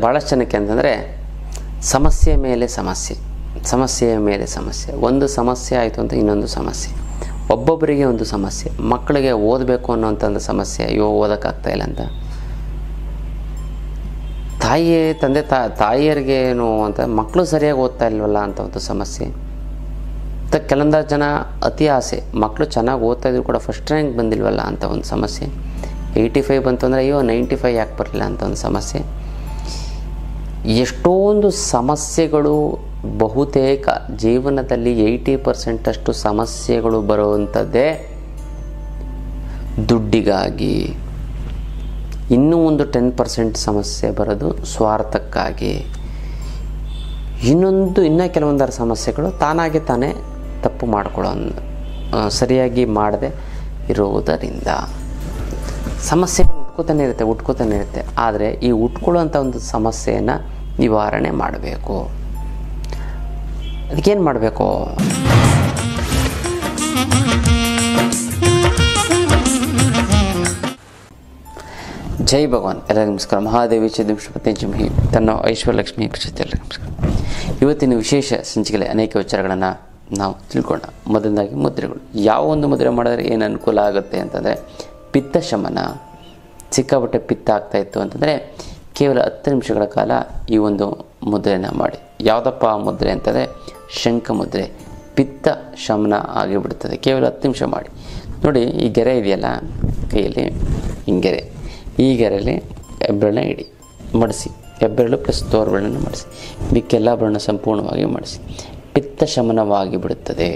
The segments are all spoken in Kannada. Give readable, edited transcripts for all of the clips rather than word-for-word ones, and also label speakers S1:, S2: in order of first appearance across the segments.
S1: ಭಾಳಷ್ಟು ಜನಕ್ಕೆ ಅಂತಂದರೆ ಸಮಸ್ಯೆ ಮೇಲೆ ಸಮಸ್ಯೆ, ಸಮಸ್ಯೆಯ ಮೇಲೆ ಸಮಸ್ಯೆ. ಒಂದು ಸಮಸ್ಯೆ ಆಯಿತು ಅಂತ ಇನ್ನೊಂದು ಸಮಸ್ಯೆ, ಒಬ್ಬೊಬ್ಬರಿಗೆ ಒಂದು ಸಮಸ್ಯೆ. ಮಕ್ಕಳಿಗೆ ಓದಬೇಕು ಅನ್ನೋಂಥದ್ದು ಸಮಸ್ಯೆ, ಅಯ್ಯೋ ಓದೋಕ್ಕಾಗ್ತಾಯಿಲ್ಲ ಅಂತ. ತಾಯಿಯರಿಗೆ ಏನು ಅಂತ ಮಕ್ಕಳು ಸರಿಯಾಗಿ ಓದ್ತಾ ಇಲ್ವಲ್ಲ ಅಂತ ಒಂದು ಸಮಸ್ಯೆ. ಮತ್ತು ಕೆಲವೊಂದು ಜನ ಅತಿ ಆಸೆ, ಮಕ್ಕಳು ಚೆನ್ನಾಗಿ ಓದ್ತಾ ಇದ್ರು ಕೂಡ ಫಸ್ಟ್ ರ್ಯಾಂಕ್ ಬಂದಿಲ್ವಲ್ಲ ಅಂತ ಒಂದು ಸಮಸ್ಯೆ. 85 ಬಂತು ಅಂದರೆ ಅಯ್ಯೋ 95 ಯಾಕೆ ಬರಲಿಲ್ಲ ಅಂತ ಒಂದು ಸಮಸ್ಯೆ. ಎಷ್ಟೊಂದು ಸಮಸ್ಯೆಗಳು, ಬಹುತೇಕ ಜೀವನದಲ್ಲಿ 80% ಸಮಸ್ಯೆಗಳು ಬರುವಂಥದ್ದೇ ದುಡ್ಡಿಗಾಗಿ. ಇನ್ನೂ ಒಂದು 10% ಸಮಸ್ಯೆ ಬರೋದು ಸ್ವಾರ್ಥಕ್ಕಾಗಿ. ಇನ್ನೂ ಕೆಲವೊಂದರ ಸಮಸ್ಯೆಗಳು ತಾನಾಗೆ ತಾನೇ ತಪ್ಪು ಮಾಡ್ಕೊಳ್ಳೋ ಸರಿಯಾಗಿ ಮಾಡದೆ ಇರುವುದರಿಂದ. ಸಮಸ್ಯೆಗಳು ಹುಟ್ಕೋತಾನೆ ಇರುತ್ತೆ. ಆದರೆ ಈ ಹುಟ್ಕೊಳ್ಳೋಂಥ ಒಂದು ಸಮಸ್ಯೆಯನ್ನು ನಿವಾರಣೆ ಮಾಡಬೇಕು. ಅದಕ್ಕೇನು ಮಾಡಬೇಕು? ಜೈ ಭಗವಾನ್. ಎಲ್ಲರಿಗೂ ನಮಸ್ಕಾರ. ಮಹಾದೇವಿ ಚಿದಂಶಪತಿ ಜಿಮಿ ತನ್ನ ಐಶ್ವರ್ಯಲಕ್ಷ್ಮಿ ಪ್ರಶಸ್ತಿ. ಎಲ್ಲರಿಗೂ ನಮಸ್ಕಾರ. ಇವತ್ತಿನ ವಿಶೇಷ ಸಂಚಿಕೆಯಲ್ಲಿ ಅನೇಕ ವಿಚಾರಗಳನ್ನು ನಾವು ತಿಳ್ಕೊಳ್ಳೋಣ. ಮೊದಲನೇದಾಗಿ ಮುದ್ರೆಗಳು. ಯಾವ ಒಂದು ಮುದ್ರೆ ಮಾಡಿದ್ರೆ ಏನು ಅನುಕೂಲ ಆಗುತ್ತೆ ಅಂತಂದರೆ, ಪಿತ್ತ ಶಮನ. ಸಿಕ್ಕಾಪಟ್ಟೆ ಪಿತ್ತ ಆಗ್ತಾಯಿತ್ತು ಅಂತಂದರೆ ಕೇವಲ 10 ನಿಮಿಷಗಳ ಕಾಲ ಈ ಒಂದು ಮುದ್ರೆಯನ್ನು ಮಾಡಿ. ಯಾವುದಪ್ಪ ಆ ಮುದ್ರೆ ಅಂತಂದರೆ ಶಂಖ ಮುದ್ರೆ. ಪಿತ್ತ ಶಮನ ಆಗಿಬಿಡ್ತದೆ. ಕೇವಲ 10 ನಿಮಿಷ ಮಾಡಿ ನೋಡಿ. ಈ ಗೆರೆ ಇದೆಯಲ್ಲ ಕೈಯಲ್ಲಿ, ಹಿಂಗೆರೆ, ಈ ಗೆರೆಯಲ್ಲಿ ಹೆಬ್ಬೆರಳನ್ನ ಇಡಿ, ಮಡಿಸಿ. ಹೆಬ್ಬೆರಳು ಪ್ಲಸ್ ತೋರ್ಬೆರಳನ್ನು ಮಾಡಿಸಿ, ಮಿಕ್ಕೆಲ್ಲ ಬೆರಳನ್ನು ಸಂಪೂರ್ಣವಾಗಿ ಮಾಡಿಸಿ. ಪಿತ್ತ ಶಮನವಾಗಿ ಬಿಡುತ್ತದೆ.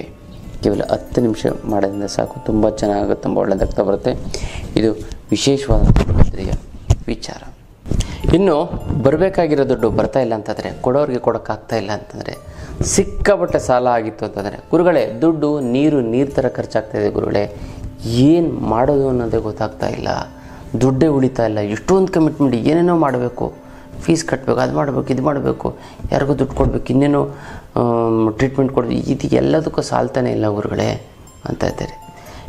S1: ಕೇವಲ 10 ನಿಮಿಷ ಮಾಡೋದ್ರಿಂದ ಸಾಕು. ತುಂಬ ಚೆನ್ನಾಗಿ, ತುಂಬ ಒಳ್ಳೆಯದಾಗ್ತಾ ಬರುತ್ತೆ. ಇದು ವಿಶೇಷವಾದಂಥ ಮುದ್ರೆಯ ವಿಚಾರ. ಇನ್ನು ಬರಬೇಕಾಗಿರೋ ದುಡ್ಡು ಬರ್ತಾಯಿಲ್ಲ ಅಂತಂದರೆ, ಕೊಡೋರಿಗೆ ಕೊಡೋಕ್ಕಾಗ್ತಾ ಇಲ್ಲ ಅಂತಂದರೆ, ಸಿಕ್ಕಾಪಟ್ಟೆ ಸಾಲ ಆಗಿತ್ತು ಅಂತಂದರೆ, ಗುರುಗಳೇ ದುಡ್ಡು ನೀರು ಥರ ಖರ್ಚಾಗ್ತಾಯಿದೆ ಗುರುಗಳೇ, ಏನು ಮಾಡೋದು ಅನ್ನೋದೇ ಗೊತ್ತಾಗ್ತಾ ಇಲ್ಲ, ದುಡ್ಡೇ ಉಳಿತಾ ಇಲ್ಲ, ಎಷ್ಟೊಂದು ಕಮಿಟ್ಮೆಂಟ್, ಏನೇನೋ ಮಾಡಬೇಕು, ಫೀಸ್ ಕಟ್ಟಬೇಕು, ಅದು ಮಾಡಬೇಕು, ಇದು ಮಾಡಬೇಕು, ಯಾರಿಗೂ ದುಡ್ಡು ಕೊಡಬೇಕು, ಇನ್ನೇನೋ ಟ್ರೀಟ್ಮೆಂಟ್ ಕೊಡಬೇಕು, ಇದು ಎಲ್ಲದಕ್ಕೂ ಸಾಲ್ತಾನೆ ಇಲ್ಲ ಗುರುಗಳೇ ಅಂತ ಇದ್ದಾರೆ.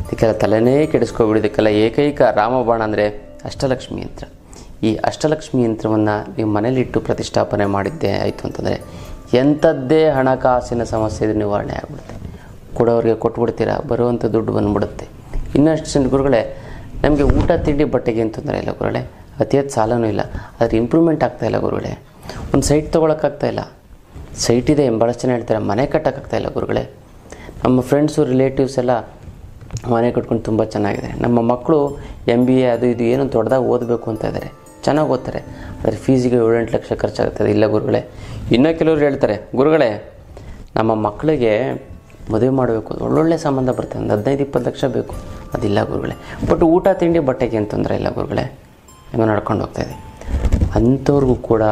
S1: ಇದಕ್ಕೆಲ್ಲ ತಲೆನೇ ಕೆಡಿಸ್ಕೊಬಿಡೋದಕ್ಕೆಲ್ಲ ಏಕೈಕ ರಾಮಬಾಣ ಅಂದರೆ ಅಷ್ಟಲಕ್ಷ್ಮಿ ಯಂತ್ರ. ಈ ಅಷ್ಟಲಕ್ಷ್ಮಿ ಯಂತ್ರವನ್ನು ನೀವು ಮನೇಲಿಟ್ಟು ಪ್ರತಿಷ್ಠಾಪನೆ ಮಾಡಿದ್ದೆ ಆಯಿತು ಅಂತಂದರೆ ಎಂಥದ್ದೇ ಹಣಕಾಸಿನ ಸಮಸ್ಯೆ ಇದು ನಿವಾರಣೆ ಆಗಿಬಿಡುತ್ತೆ. ಕೊಡೋರಿಗೆ ಕೊಟ್ಬಿಡ್ತೀರಾ, ಬರುವಂಥ ದುಡ್ಡು ಬಂದುಬಿಡುತ್ತೆ. ಇನ್ನಷ್ಟು ಜನ ಗುರುಗಳೇ ನಮಗೆ ಊಟ ತಿಂಡಿ ಬಟ್ಟೆಗೆ ಏನು ತೊಂದರೆ ಇಲ್ಲ ಗುರುಗಳೇ, ಅತಿಯಾದ ಸಾಲನೂ ಇಲ್ಲ, ಆದರೆ ಇಂಪ್ರೂವ್ಮೆಂಟ್ ಆಗ್ತಾಯಿಲ್ಲ ಗುರುಗಳೇ. ಒಂದು ಸೈಟ್ ತೊಗೊಳಕ್ಕಾಗ್ತಾಯಿಲ್ಲ, ಸೈಟ್ ಇದೆ ಭಾಳಷ್ಟು ಜನ ಹೇಳ್ತಾರೆ, ಮನೆ ಕಟ್ಟೋಕ್ಕಾಗ್ತಾಯಿಲ್ಲ ಗುರುಗಳೇ. ನಮ್ಮ ಫ್ರೆಂಡ್ಸು ರಿಲೇಟಿವ್ಸ್ ಎಲ್ಲ ಮನೆ ಕಟ್ಕೊಂಡು ತುಂಬ ಚೆನ್ನಾಗಿದೆ. ನಮ್ಮ ಮಕ್ಕಳು MBA ಅದು ಇದು ಏನೋ ದೊಡ್ಡದಾಗಿ ಓದಬೇಕು ಅಂತ ಇದ್ದಾರೆ, ಚೆನ್ನಾಗಿ ಓದ್ತಾರೆ, ಆದರೆ ಫೀಸಿಗೆ 7-8 ಲಕ್ಷ ಖರ್ಚಾಗ್ತದೆ. ಇಲ್ಲ ಗುರುಗಳೇ. ಇನ್ನೂ ಕೆಲವರು ಹೇಳ್ತಾರೆ, ಗುರುಗಳೇ ನಮ್ಮ ಮಕ್ಕಳಿಗೆ ಮದುವೆ ಮಾಡಬೇಕು, ಒಳ್ಳೊಳ್ಳೆ ಸಂಬಂಧ ಬರ್ತದೆ, ಒಂದು 15-20 ಲಕ್ಷ ಬೇಕು. ಅದಿಲ್ಲ ಗುರುಗಳೇ. ಬಟ್ ಊಟ ತಿಂಡಿ ಬಟ್ಟೆಗೆ ಏನು ತೊಂದರೆ ಇಲ್ಲ ಗುರುಗಳೇ, ಹೆಂಗೋ ನಡ್ಕೊಂಡು ಹೋಗ್ತಾಯಿದೆ. ಅಂಥವ್ರಿಗೂ ಕೂಡ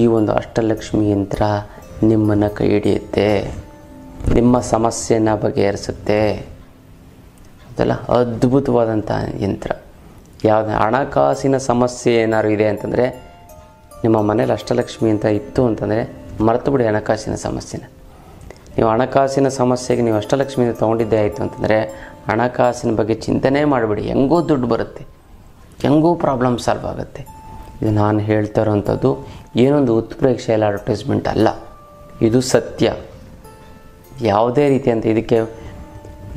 S1: ಈ ಒಂದು ಅಷ್ಟಲಕ್ಷ್ಮಿ ಯಂತ್ರ ನಿಮ್ಮನ್ನು ಕೈ ಹಿಡಿಯುತ್ತೆ, ನಿಮ್ಮ ಸಮಸ್ಯೆಯನ್ನು ಬಗೆಹರಿಸುತ್ತೆ. ಅದೆಲ್ಲ ಅದ್ಭುತವಾದಂಥ ಯಂತ್ರ. ಯಾವುದು ಹಣಕಾಸಿನ ಸಮಸ್ಯೆ ಏನಾದ್ರು ಇದೆ ಅಂತಂದರೆ, ನಿಮ್ಮ ಮನೇಲಿ ಅಷ್ಟಲಕ್ಷ್ಮಿ ಅಂತ ಇತ್ತು ಅಂತಂದರೆ ಮರೆತು ಬಿಡಿ ಹಣಕಾಸಿನ ಸಮಸ್ಯೆನ. ನೀವು ಹಣಕಾಸಿನ ಸಮಸ್ಯೆಗೆ ನೀವು ಅಷ್ಟಲಕ್ಷ್ಮಿಯಿಂದ ತೊಗೊಂಡಿದ್ದೇ ಆಯಿತು ಅಂತಂದರೆ ಹಣಕಾಸಿನ ಬಗ್ಗೆ ಚಿಂತನೆ ಮಾಡಿಬಿಡಿ, ಹೆಂಗೋ ದುಡ್ಡು ಬರುತ್ತೆ, ಹೆಂಗೋ ಪ್ರಾಬ್ಲಮ್ ಸಾಲ್ವ್ ಆಗುತ್ತೆ. ಇದು ನಾನು ಹೇಳ್ತಾ ಇರೋವಂಥದ್ದು ಏನೊಂದು ಉತ್ಪ್ರೇಕ್ಷೆ ಇಲ್ಲ, ಅಡ್ವರ್ಟೈಸ್ಮೆಂಟ್ ಅಲ್ಲ, ಇದು ಸತ್ಯ. ಯಾವುದೇ ರೀತಿ ಅಂತ ಇದಕ್ಕೆ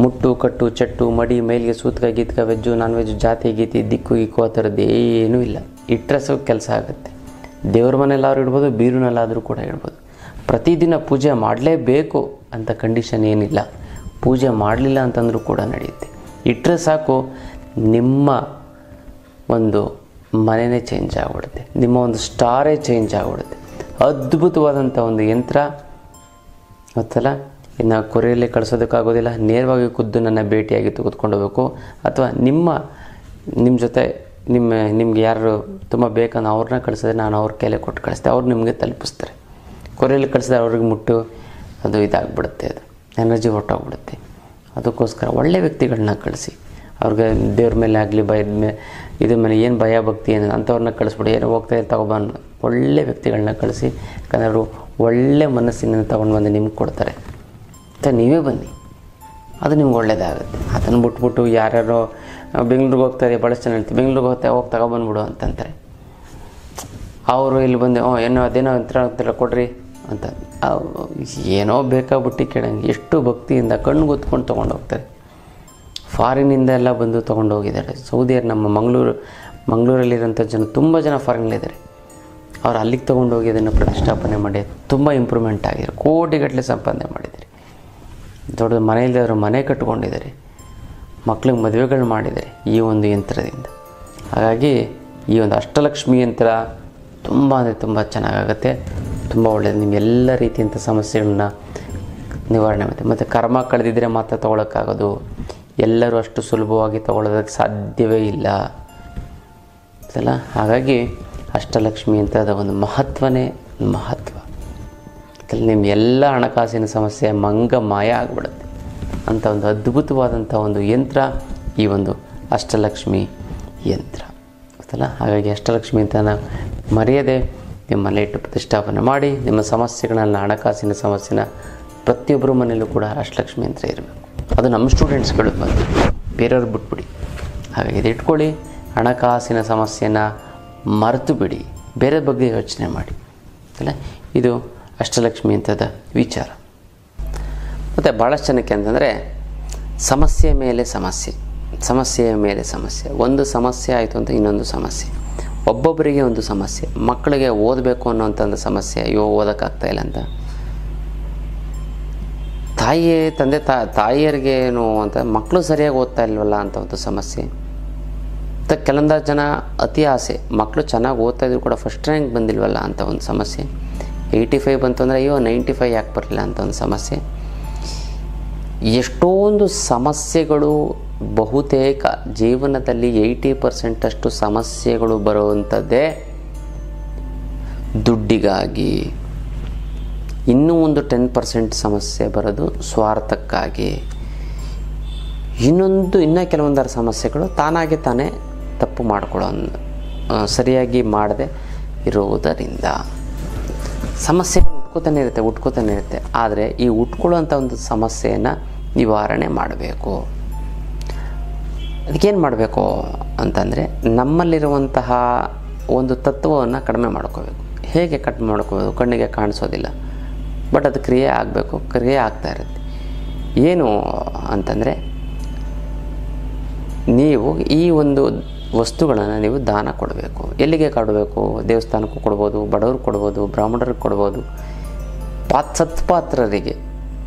S1: ಮುಟ್ಟು ಕಟ್ಟು ಚಟ್ಟು ಮಡಿ ಮೇಲಿಗೆ ಸೂತ್ಕ ಗೀತ್ಕ ವೆಜ್ಜು ನಾನ್ ವೆಜ್ಜು ಜಾತಿ ಗೀತಿ ದಿಕ್ಕು ಗಿಕ್ಕು ಆ ಥರದ್ದು ಏನೂ ಇಲ್ಲ. ಇಟ್ಟರೆ ಸಹ ಕೆಲಸ ಆಗುತ್ತೆ. ದೇವ್ರ ಮನೆಯಲ್ಲಾದ್ರೂ ಇಡ್ಬೋದು, ಬೀರುನಲ್ಲಾದರೂ ಕೂಡ ಇಡ್ಬೋದು. ಪ್ರತಿದಿನ ಪೂಜೆ ಮಾಡಲೇಬೇಕು ಅಂತ ಕಂಡೀಷನ್ ಏನಿಲ್ಲ. ಪೂಜೆ ಮಾಡಲಿಲ್ಲ ಅಂತಂದರೂ ಕೂಡ ನಡೆಯುತ್ತೆ. ಇಟ್ಟರೆ ಸಾಕು, ನಿಮ್ಮ ಒಂದು ಮನೆಯೇ ಚೇಂಜ್ ಆಗಿಬಿಡುತ್ತೆ, ನಿಮ್ಮ ಒಂದು ಸ್ಟಾರೇ ಚೇಂಜ್ ಆಗಿಬಿಡುತ್ತೆ. ಅದ್ಭುತವಾದಂಥ ಒಂದು ಯಂತ್ರ ಗೊತ್ತಲ್ಲ. ಇನ್ನು ಕೊರಿಯಲ್ಲಿ ಕಳಿಸೋದಕ್ಕಾಗೋದಿಲ್ಲ, ನೇರವಾಗಿ ಖುದ್ದು ನನ್ನ ಭೇಟಿಯಾಗಿ ತೆಗೆದುಕೊಂಡು ಹೋಗಬೇಕು. ಅಥವಾ ನಿಮ್ಮ ಜೊತೆ ನಿಮ್ಗೆ ಯಾರು ತುಂಬ ಬೇಕನ್ನೋ ಅವ್ರನ್ನ ಕಳಿಸಿದ್ರೆ ನಾನು ಅವ್ರ ಕೈಲೇ ಕೊಟ್ಟು ಕಳಿಸ್ತೆ, ಅವ್ರು ನಿಮಗೆ ತಲುಪಿಸ್ತಾರೆ. ಕೊರಿಯಲ್ಲಿ ಕಳಿಸಿದ್ರೆ ಅವ್ರಿಗೆ ಮುಟ್ಟು ಅದು ಇದಾಗಿಬಿಡುತ್ತೆ, ಅದು ಎನರ್ಜಿ ಹೊರಟೋಗ್ಬಿಡುತ್ತೆ. ಅದಕ್ಕೋಸ್ಕರ ಒಳ್ಳೆ ವ್ಯಕ್ತಿಗಳನ್ನ ಕಳಿಸಿ, ಅವ್ರಿಗೆ ದೇವ್ರ ಮೇಲೆ ಆಗಲಿ ಇದ್ರ ಮೇಲೆ ಏನು ಭಯ ಭಕ್ತಿ ಏನು ಅಂಥವ್ರನ್ನ ಕಳಿಸ್ಬಿಡಿ. ಏನು ಹೋಗ್ತಾಯಿದ್ದು ತಗೊಬಂದು ಒಳ್ಳೆ ವ್ಯಕ್ತಿಗಳನ್ನ ಕಳಿಸಿ, ಯಾಕಂದರೆ ಅವರು ಒಳ್ಳೆ ಮನಸ್ಸಿನಿಂದ ತೊಗೊಂಡು ಬಂದು ನಿಮ್ಗೆ ಕೊಡ್ತಾರೆ. ಮತ್ತು ನೀವೇ ಬನ್ನಿ, ಅದು ನಿಮ್ಗೆ ಒಳ್ಳೆಯದಾಗುತ್ತೆ. ಅದನ್ನು ಬಿಟ್ಬಿಟ್ಟು ಯಾರ್ಯಾರೋ ಬೆಂಗಳೂರಿಗೆ ಹೋಗ್ತಾರೆ, ಭಾಳಷ್ಟು ಜನ ಹೇಳ್ತೀವಿ ಬೆಂಗಳೂರಿಗೆ ಹೋಗ್ತಾ ಹೋಗಿ ತಗೊಬಂದ್ಬಿಡು ಅಂತಂತಾರೆ. ಅವರು ಇಲ್ಲಿ ಬಂದು ಏನೋ ಅದೇನೋ ಅಂತರ ಕೊಡ್ರಿ ಅಂತ ಏನೋ ಬೇಕಾಬಿಟ್ಟು ಕೇಳಂಗೆ ಎಷ್ಟು ಭಕ್ತಿಯಿಂದ ಕಣ್ಣು ಗೊತ್ಕೊಂಡು ತೊಗೊಂಡು ಹೋಗ್ತಾರೆ. ಫಾರಿನಿಂದ ಎಲ್ಲ ಬಂದು ತೊಗೊಂಡು ಹೋಗಿದ್ದಾರೆ. ಸೌದಿಯರು ನಮ್ಮ ಮಂಗಳೂರಲ್ಲಿರೋಂಥ ಜನ ತುಂಬ ಜನ ಫಾರಿನಲ್ಲಿದ್ದಾರೆ. ಅವ್ರು ಅಲ್ಲಿಗೆ ತೊಗೊಂಡು ಹೋಗಿ ಅದನ್ನು ಪ್ರತಿಷ್ಠಾಪನೆ ಮಾಡಿ ತುಂಬ ಇಂಪ್ರೂವ್ಮೆಂಟ್ ಆಗಿದ್ದಾರೆ. ಕೋಟಿಗಟ್ಟಲೆ ಸಂಪಾದನೆ ಮಾಡಿದ್ದಾರೆ. ದೊಡ್ಡ ಮನೆಯಲ್ಲಿದ್ದವರು ಮನೆ ಕಟ್ಕೊಂಡಿದ್ದಾರೆ. ಮಕ್ಳಿಗೆ ಮದುವೆಗಳು ಮಾಡಿದ್ದಾರೆ ಈ ಒಂದು ಯಂತ್ರದಿಂದ. ಹಾಗಾಗಿ ಈ ಒಂದು ಅಷ್ಟಲಕ್ಷ್ಮಿ ಯಂತ್ರ ತುಂಬ ಅಂದರೆ ತುಂಬ ಚೆನ್ನಾಗಾಗುತ್ತೆ, ತುಂಬ ಒಳ್ಳೆಯದು. ನಿಮ್ಮೆಲ್ಲ ರೀತಿಯಂಥ ಸಮಸ್ಯೆಗಳನ್ನ ನಿವಾರಣೆ ಮಾಡುತ್ತೆ. ಮತ್ತು ಕರ್ಮ ಕಳೆದಿದ್ದರೆ ಮಾತ್ರ ತೊಗೊಳಕ್ಕಾಗೋದು. ಎಲ್ಲರೂ ಅಷ್ಟು ಸುಲಭವಾಗಿ ತೊಗೊಳೋದಕ್ಕೆ ಸಾಧ್ಯವೇ ಇಲ್ಲ ಅಲ್ಲ. ಹಾಗಾಗಿ ಅಷ್ಟಲಕ್ಷ್ಮಿ ಯಂತ್ರದ ಒಂದು ಮಹತ್ವನೇ ಮಹತ್ವ. ನಿಮ್ಮ ಎಲ್ಲ ಹಣಕಾಸಿನ ಸಮಸ್ಯೆ ಮಾಯ ಆಗಿಬಿಡುತ್ತೆ ಅಂಥ ಒಂದು ಅದ್ಭುತವಾದಂಥ ಒಂದು ಯಂತ್ರ ಈ ಒಂದು ಅಷ್ಟಲಕ್ಷ್ಮಿ ಯಂತ್ರ ಗೊತ್ತಲ್ಲ. ಹಾಗಾಗಿ ಅಷ್ಟಲಕ್ಷ್ಮಿ ಯಂತ್ರನ ಮರೆಯದೆ ನಿಮ್ಮಲ್ಲಿ ಇಟ್ಟು ಪ್ರತಿಷ್ಠಾಪನೆ ಮಾಡಿ ನಿಮ್ಮ ಸಮಸ್ಯೆಗಳನ್ನ, ಹಣಕಾಸಿನ ಸಮಸ್ಯೆನ ಪ್ರತಿಯೊಬ್ಬರ ಮನೆಯಲ್ಲೂ ಕೂಡ ಅಷ್ಟಲಕ್ಷ್ಮಿ ಯಂತ್ರ ಇರಬೇಕು. ಅದು ನಮ್ಮ ಸ್ಟೂಡೆಂಟ್ಸ್ಗಳು ಬಂದು ಬೇರೆಯವ್ರು ಬಿಟ್ಬಿಡಿ. ಹಾಗಾಗಿ ಇದು ಇಟ್ಕೊಳ್ಳಿ. ಹಣಕಾಸಿನ ಸಮಸ್ಯೆನ ಮರೆತು ಬಿಡಿ, ಬೇರೆ ಬಗ್ಗೆ ಯೋಚನೆ ಮಾಡಿ ಅಲ್ಲ. ಇದು ಅಷ್ಟಲಕ್ಷ್ಮಿ ಯಂತ್ರದ ವಿಚಾರ. ಮತ್ತು ಭಾಳಷ್ಟು ಜನಕ್ಕೆ ಅಂತಂದರೆ ಸಮಸ್ಯೆ ಮೇಲೆ ಸಮಸ್ಯೆ, ಸಮಸ್ಯೆಯ ಮೇಲೆ ಸಮಸ್ಯೆ. ಒಂದು ಸಮಸ್ಯೆ ಆಯಿತು ಅಂತ ಇನ್ನೊಂದು ಸಮಸ್ಯೆ. ಒಬ್ಬೊಬ್ಬರಿಗೆ ಒಂದು ಸಮಸ್ಯೆ. ಮಕ್ಕಳಿಗೆ ಓದಬೇಕು ಅನ್ನೋಂಥ ಒಂದು ಸಮಸ್ಯೆ, ಅಯ್ಯೋ ಓದೋಕ್ಕಾಗ್ತಾಯಿಲ್ಲ ಅಂತ. ತಾಯಿಯರಿಗೇನು ಅಂತ ಮಕ್ಕಳು ಸರಿಯಾಗಿ ಓದ್ತಾ ಇಲ್ವಲ್ಲ ಅಂತ ಒಂದು ಸಮಸ್ಯೆ. ಮತ್ತು ಕೆಲವೊಂದು ಜನ ಅತಿ ಆಸೆ, ಮಕ್ಕಳು ಚೆನ್ನಾಗಿ ಓದ್ತಾ ಇದ್ರು ಕೂಡ ಫಸ್ಟ್ ರ್ಯಾಂಕ್ ಬಂದಿಲ್ವಲ್ಲ ಅಂತ ಒಂದು ಸಮಸ್ಯೆ. 85 ಬಂತು ಅಂದರೆ ಅಯ್ಯೋ 95 ಯಾಕೆ ಬರಲಿಲ್ಲ ಅಂತ ಒಂದು ಸಮಸ್ಯೆ. ಎಷ್ಟೊಂದು ಸಮಸ್ಯೆಗಳು, ಬಹುತೇಕ ಜೀವನದಲ್ಲಿ 80% ಅಷ್ಟು ಸಮಸ್ಯೆಗಳು ಬರುವಂಥದ್ದೇ ದುಡ್ಡಿಗಾಗಿ. ಇನ್ನೂ ಒಂದು 10% ಸಮಸ್ಯೆ ಬರೋದು ಸ್ವಾರ್ಥಕ್ಕಾಗಿ. ಇನ್ನು ಕೆಲವೊಂದರ ಸಮಸ್ಯೆಗಳು ತಾನೇ ತಪ್ಪು ಮಾಡ್ಕೊಳ್ಳೋ ಸರಿಯಾಗಿ ಮಾಡದೆ ಇರುವುದರಿಂದ ಸಮಸ್ಯೆಗಳು ಉಟ್ಕೋತಾನೆ ಇರುತ್ತೆ. ಆದರೆ ಈ ಉಟ್ಕೊಳ್ಳೋಂಥ ಒಂದು ಸಮಸ್ಯೆಯನ್ನು ನಿವಾರಣೆ ಮಾಡಬೇಕು. ಅದಕ್ಕೇನು ಮಾಡಬೇಕು ಅಂತಂದರೆ ನಮ್ಮಲ್ಲಿರುವಂತಹ ಒಂದು ತತ್ವವನ್ನು ಕಡಿಮೆ ಮಾಡ್ಕೋಬೇಕು. ಹೇಗೆ ಕಡಿಮೆ ಮಾಡ್ಕೋಬೇಕು? ಕಣ್ಣಿಗೆ ಕಾಣಿಸೋದಿಲ್ಲ, ಬಟ್ ಅದು ಕ್ರಿಯೆ ಆಗಬೇಕು. ಕ್ರಿಯೆ ಆಗ್ತಾ ಇರುತ್ತೆ. ಏನು ಅಂತಂದರೆ, ನೀವು ಈ ಒಂದು ವಸ್ತುಗಳನ್ನು ನೀವು ದಾನ ಕೊಡಬೇಕು. ಎಲ್ಲಿಗೆ ಕೊಡಬೇಕು? ದೇವಸ್ಥಾನಕ್ಕೂ ಕೊಡ್ಬೋದು, ಬಡವ್ರಿಗೆ ಕೊಡ್ಬೋದು, ಬ್ರಾಹ್ಮಣರಿಗೆ ಕೊಡ್ಬೋದು, ಸತ್ಪಾತ್ರರಿಗೆ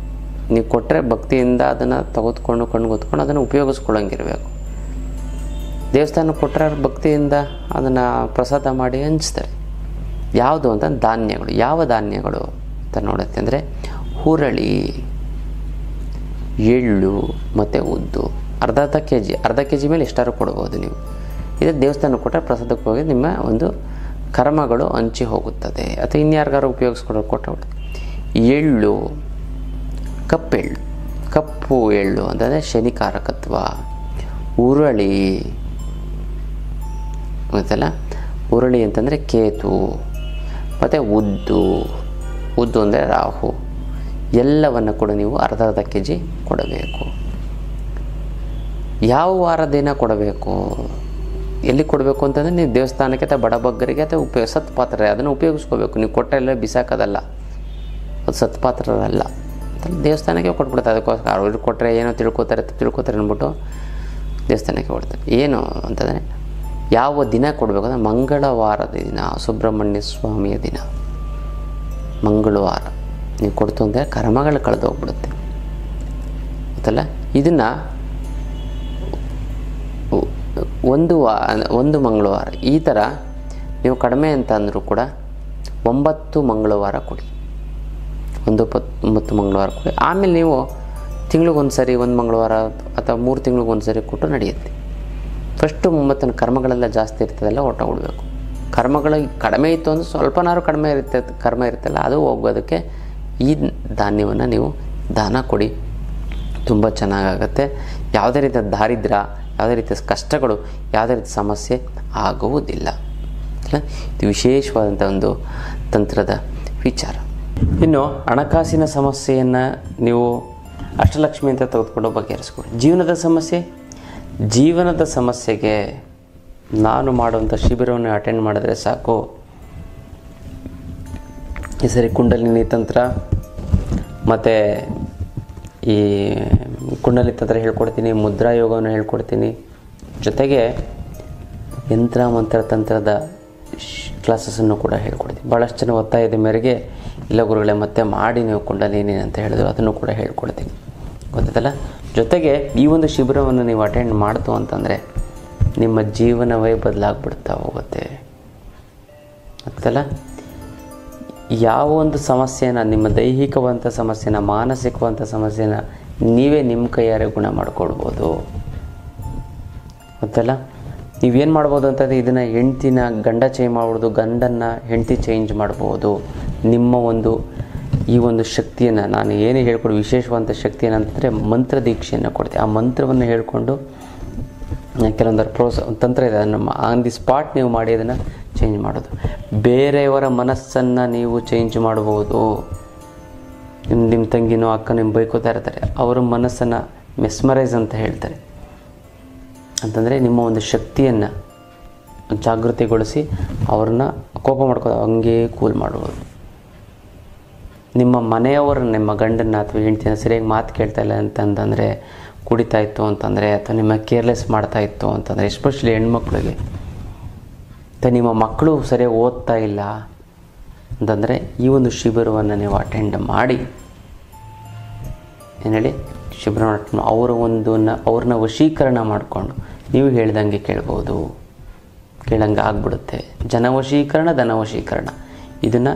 S1: ನೀವು ಕೊಟ್ಟರೆ ಭಕ್ತಿಯಿಂದ ಅದನ್ನು ತೆಗೆದುಕೊಂಡು ಕಣ್ಗೊತ್ಕೊಂಡು ಅದನ್ನು ಉಪಯೋಗಿಸ್ಕೊಳ್ಳೋಂಗಿರಬೇಕು. ದೇವಸ್ಥಾನಕ್ಕೆ ಕೊಟ್ಟರೆ ಭಕ್ತಿಯಿಂದ ಅದನ್ನು ಪ್ರಸಾದ ಮಾಡಿ ಹಂಚ್ತಾರೆ. ಯಾವುದು ಅಂತ ಧಾನ್ಯಗಳು. ಯಾವ ಧಾನ್ಯಗಳು ಅಂತ ನೋಡುತ್ತೆ ಅಂದರೆ ಹುರಳಿ, ಎಳ್ಳು ಮತ್ತು ಉದ್ದು. ಅರ್ಧ ಕೆ ಜಿ ಮೇಲೆ ಎಷ್ಟಾದ್ರು ಕೊಡ್ಬೋದು ನೀವು. ಇದು ದೇವಸ್ಥಾನಕ್ಕೆ ಕೊಟ್ಟರೆ ಪ್ರಸಾದಕ್ಕೆ ಹೋಗಿ ನಿಮ್ಮ ಒಂದು ಕರ್ಮಗಳು ಹಂಚಿ ಹೋಗುತ್ತದೆ. ಅಥವಾ ಇನ್ಯಾರಿಗಾರು ಉಪಯೋಗಿಸ್ಕೊಡೋಕೆ ಕೊಟ್ಟಬಿಟ್ಟು. ಎಳ್ಳು, ಕಪ್ಪು ಎಳ್ಳು ಅಂತಂದರೆ ಶನಿಕಾರಕತ್ವ. ಹುರಳಿ ಗೊತ್ತಲ್ಲ, ಹುರಳಿ ಅಂತಂದರೆ ಕೇತು. ಮತ್ತು ಉದ್ದು ಅಂದರೆ ರಾಹು. ಎಲ್ಲವನ್ನು ಕೂಡ ನೀವು ಅರ್ಧ ಕೆ ಜಿ ಕೊಡಬೇಕು. ಯಾವ ವಾರ ದಿನ ಕೊಡಬೇಕು, ಎಲ್ಲಿ ಕೊಡಬೇಕು ಅಂತಂದರೆ ನೀವು ದೇವಸ್ಥಾನಕ್ಕೆ ಅಥವಾ ಬಡಬಗ್ಗರಿಗೆ ಅಥವಾ ಸತ್ಪಾತ್ರ ಅದನ್ನು ಉಪಯೋಗಿಸ್ಕೋಬೇಕು. ನೀವು ಕೊಟ್ಟರೆಲ್ಲ ಬಿಸಾಕೋದಲ್ಲ, ಅದು ಸತ್ಪಾತ್ರರಲ್ಲ. ದೇವಸ್ಥಾನಕ್ಕೆ ಕೊಟ್ಬಿಡ್ತಾರೆ. ಅದಕ್ಕೋಸ್ಕರ ಅವ್ರಿಗೆ ಕೊಟ್ಟರೆ ಏನೋ ತಿಳ್ಕೊತಾರೆ ಅಂದ್ಬಿಟ್ಟು ದೇವಸ್ಥಾನಕ್ಕೆ ಕೊಡ್ತಾರೆ. ಏನು ಅಂತಂದರೆ ಯಾವ ದಿನ ಕೊಡಬೇಕು ಅಂದರೆ ಮಂಗಳವಾರದ ದಿನ, ಸುಬ್ರಹ್ಮಣ್ಯ ಸ್ವಾಮಿಯ ದಿನ, ಮಂಗಳವಾರ ನೀವು ಕೊಡ್ತು ಅಂದರೆ ಕರ್ಮಗಳು ಕಳೆದೋಗ್ಬಿಡುತ್ತೆ ಗೊತ್ತಲ್ಲ. ಇದನ್ನು ಒಂದು ಮಂಗಳವಾರ ಈ ಥರ ನೀವು ಕಡಿಮೆ ಅಂತ ಅಂದರೂ ಕೂಡ 9 ಮಂಗಳವಾರ ಕೊಡಿ. 9 ಮಂಗಳವಾರ ಕೊಡಿ. ಆಮೇಲೆ ನೀವು ತಿಂಗಳಿಗೊಂದು ಸರಿ 1 ಮಂಗಳವಾರ ಅಥವಾ 3 ತಿಂಗಳಿಗೊಂದು ಸರಿ ಕೊಟ್ಟು ನಡೆಯುತ್ತೆ. ಫಸ್ಟು 9 ಕರ್ಮಗಳೆಲ್ಲ ಜಾಸ್ತಿ ಇರ್ತದಲ್ಲ ಹೊರಟೋಗ್ಬಿಡ್ಬೇಕು. ಕರ್ಮಗಳು ಕಡಿಮೆ ಇತ್ತು ಅಂದರೆ ಸ್ವಲ್ಪನಾದ್ರು ಕರ್ಮ ಇರುತ್ತಲ್ಲ ಅದು ಹೋಗೋದಕ್ಕೆ ಈ ಧಾನ್ಯವನ್ನು ನೀವು ದಾನ ಕೊಡಿ. ತುಂಬ ಚೆನ್ನಾಗಾಗತ್ತೆ. ಯಾವುದೇ ರೀತಿಯ ದಾರಿದ್ರ್ಯ, ಯಾವುದೇ ರೀತಿಯ ಕಷ್ಟಗಳು, ಯಾವುದೇ ರೀತಿಯ ಸಮಸ್ಯೆ ಆಗುವುದಿಲ್ಲ. ಇದು ವಿಶೇಷವಾದಂಥ ಒಂದು ತಂತ್ರದ ವಿಚಾರ. ಇನ್ನು ಹಣಕಾಸಿನ ಸಮಸ್ಯೆಯನ್ನು ನೀವು ಅಷ್ಟಲಕ್ಷ್ಮಿ ಅಂತ ತೆಗೆದುಕೊಂಡು ಬಗೆಹರಿಸ್ಕೊಡಿ. ಜೀವನದ ಸಮಸ್ಯೆಗೆ ನಾನು ಮಾಡುವಂಥ ಶಿಬಿರವನ್ನು ಅಟೆಂಡ್ ಮಾಡಿದ್ರೆ ಸಾಕು, ಈ ಸರಿ ಕುಂಡಲಿನಿ ತಂತ್ರ ಮತ್ತು ಈ ಕುಂಡಲಿನಿ ತಂತ್ರ ಹೇಳ್ಕೊಡ್ತೀನಿ, ಮುದ್ರಾ ಯೋಗವನ್ನು ಹೇಳ್ಕೊಡ್ತೀನಿ, ಜೊತೆಗೆ ಯಂತ್ರ ಮಂತ್ರ ತಂತ್ರದ ಕ್ಲಾಸಸ್ಸನ್ನು ಕೂಡ ಹೇಳ್ಕೊಡ್ತೀನಿ. ಭಾಳಷ್ಟು ಜನ ಒತ್ತಾಯದ ಮೇರೆಗೆ ಇಲ್ಲ ಗುರುಗಳೇ ಮತ್ತೆ ಮಾಡಿ ನೀವು ಕುಂಡಲಿನಿ ಅಂತ ಹೇಳಿದ್ರು, ಅದನ್ನು ಕೂಡ ಹೇಳ್ಕೊಡ್ತೀನಿ, ಗೊತ್ತಲ್ಲ. ಜೊತೆಗೆ ಈ ಒಂದು ಶಿಬಿರವನ್ನು ನೀವು ಅಟೆಂಡ್ ಮಾಡ್ತು ಅಂತಂದರೆ ನಿಮ್ಮ ಜೀವನವೇ ಬದಲಾಗ್ಬಿಡ್ತಾ ಹೋಗುತ್ತೆ, ಗೊತ್ತಲ್ಲ. ಯಾವ ಒಂದು ಸಮಸ್ಯೆನ, ನಿಮ್ಮ ದೈಹಿಕವಂಥ ಸಮಸ್ಯೆನ, ಮಾನಸಿಕವಂಥ ಸಮಸ್ಯೆನ ನೀವೇ ನಿಮ್ಮ ಕೈಯಾರೆ ಗುಣ ಮಾಡ್ಕೊಳ್ಬೋದು, ಗೊತ್ತಲ್ಲ. ನೀವೇನು ಮಾಡ್ಬೋದು ಅಂತಂದರೆ ಇದನ್ನು ಹೆಂಡ್ತಿನ ಗಂಡ ಚೇಂಜ್ ಮಾಡ್ಬೋದು, ಗಂಡನ್ನು ಹೆಂಡ್ತಿ ಚೇಂಜ್ ಮಾಡ್ಬೋದು. ನಿಮ್ಮ ಒಂದು ಈ ಒಂದು ಶಕ್ತಿಯನ್ನು ನಾನು ಏನೇ ಹೇಳ್ಕೊಡು, ವಿಶೇಷವಾದಂಥ ಶಕ್ತಿ ಏನಂತಂದರೆ ಮಂತ್ರ ದೀಕ್ಷೆಯನ್ನು ಕೊಡ್ತೀನಿ. ಆ ಮಂತ್ರವನ್ನು ಹೇಳಿಕೊಂಡು ಕೆಲವೊಂದು ತಂತ್ರ ಇದೆ, ನಮ್ಮ ಆನ್ ದಿ ಸ್ಪಾಟ್ ನೀವು ಮಾಡಿ ಅದನ್ನು ಚೇಂಜ್ ಮಾಡೋದು. ಬೇರೆಯವರ ಮನಸ್ಸನ್ನು ನೀವು ಚೇಂಜ್ ಮಾಡ್ಬೋದು. ನಿಮ್ಮ ತಂಗಿನೋ ಅಕ್ಕ ನಿಮ್ಮ ಬೈಕೋತಾ ಇರ್ತಾರೆ, ಅವರ ಮನಸ್ಸನ್ನು ಮೆಸ್ಮರೈಸ್ ಅಂತ ಹೇಳ್ತಾರೆ. ಅಂತಂದರೆ ನಿಮ್ಮ ಒಂದು ಶಕ್ತಿಯನ್ನು ಜಾಗೃತಿಗೊಳಿಸಿ ಅವ್ರನ್ನ ಕೋಪ ಮಾಡ್ಕೋದು ಹಂಗೆ ಕೂಲ್ ಮಾಡ್ಬೋದು. ನಿಮ್ಮ ಮನೆಯವರನ್ನ, ನಿಮ್ಮ ಗಂಡನ್ನ ಅಥವಾ ಹೆಂಡ್ತಿನ ಸರಿಯಾಗಿ ಮಾತು ಕೇಳ್ತಾ ಇಲ್ಲ ಅಂತಂದರೆ, ಕುಡಿತಾ ಇತ್ತು ಅಂತಂದರೆ, ಅಥವಾ ನಿಮ್ಮ ಕೇರ್ಲೆಸ್ ಮಾಡ್ತಾ ಇತ್ತು ಅಂತಂದರೆ, ಎಸ್ಪೆಷಲಿ ಹೆಣ್ಮಕ್ಳಿಗೆ, ಅಥವಾ ನಿಮ್ಮ ಮಕ್ಕಳು ಸರಿಯಾಗಿ ಓದ್ತಾ ಇಲ್ಲ ಅಂತಂದರೆ ಈ ಒಂದು ಶಿಬಿರವನ್ನು ನೀವು ಅಟೆಂಡ್ ಮಾಡಿ, ಏನು ಹೇಳಿ, ಶಿಬಿರವನ್ನು ಅಟೆಂಡ್ ಅವ್ರನ್ನ ವಶೀಕರಣ ಮಾಡಿಕೊಂಡು ನೀವು ಹೇಳ್ದಂಗೆ ಕೇಳ್ಬೋದು, ಕೇಳಂಗೆ ಆಗ್ಬಿಡುತ್ತೆ. ಜನವಶೀಕರಣ, ಧನವಶೀಕರಣ, ಇದನ್ನು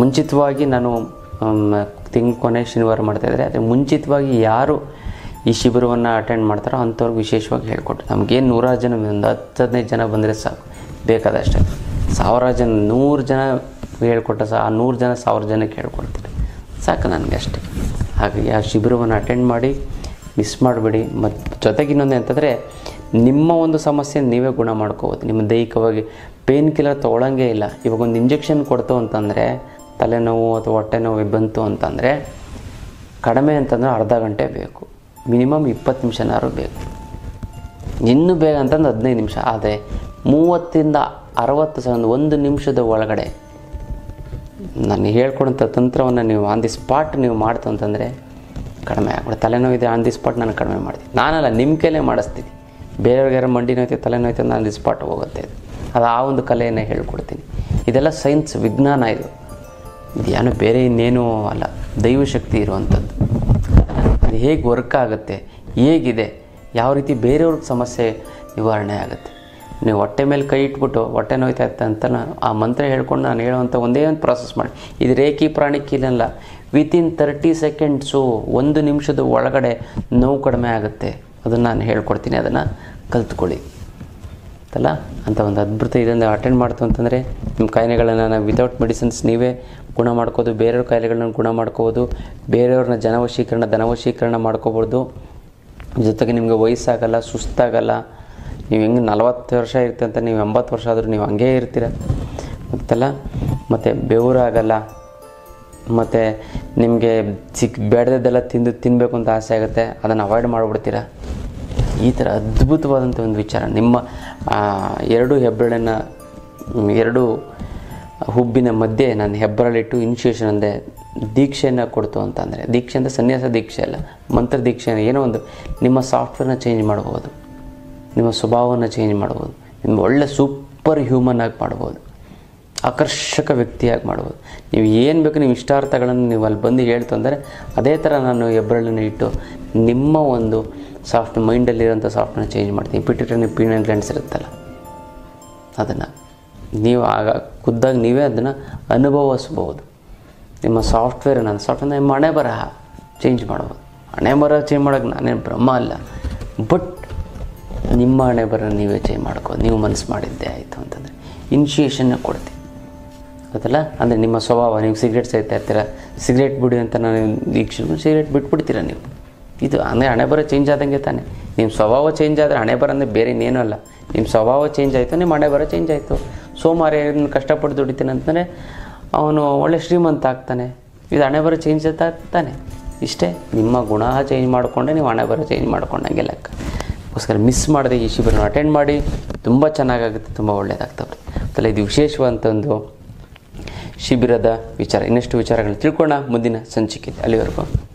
S1: ಮುಂಚಿತವಾಗಿ ನಾನು ಕೊನೆ ಶನಿವಾರ ಮಾಡ್ತಾಯಿದ್ರೆ, ಆದರೆ ಮುಂಚಿತವಾಗಿ ಯಾರು ಈ ಶಿಬಿರವನ್ನು ಅಟೆಂಡ್ ಮಾಡ್ತಾರೋ ಅಂಥವ್ರಿಗೆ ವಿಶೇಷವಾಗಿ ಹೇಳ್ಕೊಟ್ಟು, ನಮಗೇನು 100 ಜನ, ಒಂದು 10-15 ಜನ ಬಂದರೆ ಸಾಕು, ಬೇಕಾದಷ್ಟೇ. 1000 ಜನ, 100 ಜನ ಹೇಳ್ಕೊಟ್ಟ ಆ 100 ಜನ 1000 ಜನಕ್ಕೆ ಹೇಳ್ಕೊಡ್ತೀನಿ, ಸಾಕು ನನಗೆ ಅಷ್ಟೇ. ಹಾಗಾಗಿ ಆ ಶಿಬಿರವನ್ನು ಅಟೆಂಡ್ ಮಾಡಿ, ಮಿಸ್ ಮಾಡಬೇಡಿ. ಮತ್ತು ಜೊತೆಗೆ ಇನ್ನೊಂದು ಅಂತಂದರೆ, ನಿಮ್ಮ ಒಂದು ಸಮಸ್ಯೆ ನೀವೇ ಗುಣ ಮಾಡ್ಕೋಬೋದು. ನಿಮ್ಮ ದೈಹಿಕವಾಗಿ ಪೇನ್ ಕಿಲ್ಲರ್ ತೊಗೊಳಂಗೇ ಇಲ್ಲ. ಇವಾಗ ಒಂದು ಇಂಜೆಕ್ಷನ್ ಕೊಡ್ತು ಅಂತಂದರೆ, ತಲೆನೋವು ಅಥವಾ ಹೊಟ್ಟೆ ನೋವು ಬಂತು ಅಂತಂದರೆ, ಕಡಿಮೆ ಅಂತಂದರೆ ಅರ್ಧ ಗಂಟೆ ಬೇಕು, ಮಿನಿಮಮ್ 20 ನಿಮಿಷನಾದ್ರು ಬೇಕು. ಇನ್ನೂ ಬೇಗ ಅಂತಂದ್ರೆ 15 ನಿಮಿಷ. ಆದರೆ 30ರಿಂದ 60 ಸೆಕೆಂಡ್, 1 ನಿಮಿಷದ ಒಳಗಡೆ ನಾನು ಹೇಳ್ಕೊಡೋಂಥ ತಂತ್ರವನ್ನು ನೀವು ಆನ್ ದಿ ಸ್ಪಾಟ್ ನೀವು ಮಾಡ್ತು ಅಂತಂದರೆ ಕಡಿಮೆ ಆಗ್ಬಿಡುತ್ತೆ. ತಲೆನೋವಿದೆ ಆನ್ ದಿ ಸ್ಪಾಟ್ ನಾನು ಕಡಿಮೆ ಮಾಡ್ತೀನಿ. ನಾನಲ್ಲ, ನಿಮ್ಮ ಕೈಲೇ ಮಾಡಿಸ್ತೀನಿ. ಬೇರೆಯವ್ರಿಗಾರ ಮಂಡಿ ನೋಯ್ತು, ತಲೆನೋಯ್ತು, ಆನ್ ದಿ ಸ್ಪಾಟ್ ಹೋಗುತ್ತೆ. ಅದು ಆ ಒಂದು ಕಲೆಯನ್ನು ಹೇಳ್ಕೊಡ್ತೀನಿ. ಇದೆಲ್ಲ ಸೈನ್ಸ್, ವಿಜ್ಞಾನ. ಇದು ಏನೋ ಬೇರೆ ಇನ್ನೇನೂ ಅಲ್ಲ, ದೈವಶಕ್ತಿ ಇರುವಂಥದ್ದು. ಅದು ಹೇಗೆ ವರ್ಕ್ ಆಗುತ್ತೆ, ಹೇಗಿದೆ, ಯಾವ ರೀತಿ ಬೇರೆಯವ್ರಿಗೆ ಸಮಸ್ಯೆ ನಿವಾರಣೆ ಆಗುತ್ತೆ. ನೀವು ಹೊಟ್ಟೆ ಮೇಲೆ ಕೈ ಇಟ್ಬಿಟ್ಟು ಹೊಟ್ಟೆ ನೋಯ್ತಾ ಇತ್ತು ಅಂತ ಆ ಮಂತ್ರ ಹೇಳ್ಕೊಂಡು ನಾನು ಹೇಳುವಂಥ ಒಂದೇ ಒಂದು ಪ್ರಾಸೆಸ್ ಮಾಡಿ. ಇದು ರೇಖಿ ಪ್ರಾಣಿಕ್ ಇಲ್ಲ, ವಿತಿನ್ 30 ಸೆಕೆಂಡ್ಸು, 1 ನಿಮಿಷದ ಒಳಗಡೆ ನೋವು ಕಡಿಮೆ ಆಗುತ್ತೆ. ಅದನ್ನು ನಾನು ಹೇಳ್ಕೊಡ್ತೀನಿ, ಅದನ್ನು ಕಲ್ತ್ಕೊಳ್ಳಿ ಅಲ್ಲ. ಅಂತ ಒಂದು ಅದ್ಭುತ ಇದನ್ನು ಅಟೆಂಡ್ ಮಾಡ್ತು ಅಂತಂದರೆ ನಿಮ್ಮ ಕಾಯಿಲೆಗಳನ್ನು ನಾವು ವಿತೌಟ್ ಮೆಡಿಸಿನ್ಸ್ ನೀವೇ ಗುಣ ಮಾಡ್ಕೋದು, ಬೇರೆಯವ್ರ ಕಾಯಿಲೆಗಳನ್ನ ಗುಣ ಮಾಡ್ಕೋಬೋದು, ಬೇರೆಯವ್ರನ್ನ ಜನವಶೀಕರಣ, ಧನವಶೀಕರಣ ಮಾಡ್ಕೋಬೋದು. ಜೊತೆಗೆ ನಿಮಗೆ ವಯಸ್ಸಾಗಲ್ಲ, ಸುಸ್ತಾಗಲ್ಲ. ನೀವು ಹೆಂಗೆ 40 ವರ್ಷ ಇರುತ್ತೆ ಅಂತ ನೀವು 80 ವರ್ಷ ಆದರೂ ನೀವು ಹಂಗೇ ಇರ್ತೀರ, ಗೊತ್ತಲ್ಲ. ಮತ್ತು ಬೆವರಾಗಲ್ಲ, ಮತ್ತು ನಿಮಗೆ ಬೇಡದೆಲ್ಲ ತಿನ್ನಬೇಕು ಅಂತ ಆಸೆ ಆಗುತ್ತೆ, ಅದನ್ನು ಅವಾಯ್ಡ್ ಮಾಡಿಬಿಡ್ತೀರ. ಈ ಥರ ಅದ್ಭುತವಾದಂಥ ಒಂದು ವಿಚಾರ. ನಿಮ್ಮ 2 ಹೆಬ್ಬೆರಳಿನ 2 ಹುಬ್ಬಿನ ಮಧ್ಯೆ ನಾನು ಹೆಬ್ಬರಳಿಟ್ಟು ಇನಿಷಿಯೇಷನ್ ಅಂದರೆ ದೀಕ್ಷೆಯನ್ನು ಕೊಡ್ತು ಅಂತಂದರೆ, ದೀಕ್ಷೆ ಅಂದರೆ ಸನ್ಯಾಸ ದೀಕ್ಷೆ ಅಲ್ಲ, ಮಂತ್ರ ದೀಕ್ಷೆ. ಏನೋ ಒಂದು ನಿಮ್ಮ ಸಾಫ್ಟ್ವೇರ್ನ ಚೇಂಜ್ ಮಾಡ್ಬೋದು, ನಿಮ್ಮ ಸ್ವಭಾವವನ್ನು ಚೇಂಜ್ ಮಾಡ್ಬೋದು, ನಿಮ್ಮ ಒಳ್ಳೆ ಸೂಪರ್ ಹ್ಯೂಮನ್ ಆಗಿ ಮಾಡ್ಬೋದು, ಆಕರ್ಷಕ ವ್ಯಕ್ತಿಯಾಗಿ ಮಾಡ್ಬೋದು. ನೀವು ಏನು ಬೇಕು ನಿಮ್ಮ ಇಷ್ಟಾರ್ಥಗಳನ್ನು ನೀವು ಅಲ್ಲಿ ಬಂದು ಹೇಳ್ತು ಅಂದರೆ ಅದೇ ಥರ ನಾನು ಹೆಬ್ಬರಳನ್ನು ಇಟ್ಟು ನಿಮ್ಮ ಒಂದು ಸಾಫ್ಟ್ ಮೈಂಡಲ್ಲಿರೋಂಥ ಸಾಫ್ಟ್ವೇರ್ನ ಚೇಂಜ್ ಮಾಡ್ತೀನಿ. ಪಿಟ್ಯೂಟರಿ ಪೀನಲ್ ಗ್ಲ್ಯಾಂಡ್ಸ್ ಇರುತ್ತಲ್ಲ, ಅದನ್ನು ನೀವು ಆಗ ಖುದ್ದಾಗಿ ನೀವೇ ಅದನ್ನು ಅನುಭವಿಸ್ಬೋದು. ನಿಮ್ಮ ಸಾಫ್ಟ್ವೇರ್, ನನ್ನ ಸಾಫ್ಟ್ವೇರ್ ನಿಮ್ಮ ಹಣೆ ಬರಹ ಚೇಂಜ್ ಮಾಡ್ಬೋದು. ಹಣೆ ಬರಹ ಚೇಂಜ್ ಮಾಡೋಕ್ಕೆ ನಾನೇನು ಬ್ರಹ್ಮ ಅಲ್ಲ, ಬಟ್ ನಿಮ್ಮ ಹಣೆ ಬರಹ ನೀವೇ ಚೇಂಜ್ ಮಾಡ್ಕೋದು. ನೀವು ಮನಸ್ಸು ಮಾಡಿದ್ದೆ ಆಯಿತು ಅಂತಂದರೆ ಇನಿಷಿಯೇಷನ್ನ ಕೊಡ್ತೀನಿ, ಗೊತ್ತಲ್ಲ. ಅಂದರೆ ನಿಮ್ಮ ಸ್ವಭಾವ, ನೀವು ಸಿಗರೇಟ್ ಸೇರ್ತಾ ಇರ್ತೀರ, ಸಿಗರೇಟ್ ಬಿಡಿ ಅಂತ ನಾನು ದೀಕ್ಷೆ ಸಿಗರೇಟ್ ಬಿಟ್ಬಿಡ್ತೀರ ನೀವು. ಇದು ಅಂದರೆ ಹಣೆ ಬರ ಚೇಂಜ್ ಆದಂಗೆ ತಾನೆ. ನಿಮ್ಮ ಸ್ವಭಾವ ಚೇಂಜ್ ಆದರೆ ಹಣೆ ಬರ ಅಂದರೆ ಬೇರೆ ಇನ್ನೇನೂ ಅಲ್ಲ. ನಿಮ್ಮ ಸ್ವಭಾವ ಚೇಂಜ್ ಆಯಿತು, ನಿಮ್ಮ ಹಣೆ ಬರ ಚೇಂಜ್ ಆಯಿತು. ಸೋಮವಾರ ಕಷ್ಟಪಟ್ಟು ದುಡಿತೀನಿ ಅಂತಂದರೆ ಅವನು ಒಳ್ಳೆ ಶ್ರೀಮಂತ ಆಗ್ತಾನೆ. ಇದು ಹಣೆ ಬರ ಚೇಂಜ್ ಆಗ್ತಾನೆ. ಇಷ್ಟೇ, ನಿಮ್ಮ ಗುಣ ಚೇಂಜ್ ಮಾಡಿಕೊಂಡೆ ನೀವು ಹಣೆ ಬರ ಚೇಂಜ್ ಮಾಡ್ಕೊಂಡಂಗೆ ಲೆಕ್ಕ. ಅದಕ್ಕೋಸ್ಕರ ಮಿಸ್ ಮಾಡದೆ ಈ ಶಿಬಿರನ ಅಟೆಂಡ್ ಮಾಡಿ, ತುಂಬ ಚೆನ್ನಾಗಾಗುತ್ತೆ, ತುಂಬ ಒಳ್ಳೆಯದಾಗ್ತವೆ. ಇದು ವಿಶೇಷವಾದಂಥ ಒಂದು ಶಿಬಿರದ ವಿಚಾರ ಇನ್ನಷ್ಟು ವಿಚಾರಗಳನ್ನು ತಿಳ್ಕೊಳ್ಳೋಣ ಮುಂದಿನ ಸಂಚಿಕೆ. ಅಲ್ಲಿವರೆಗೂ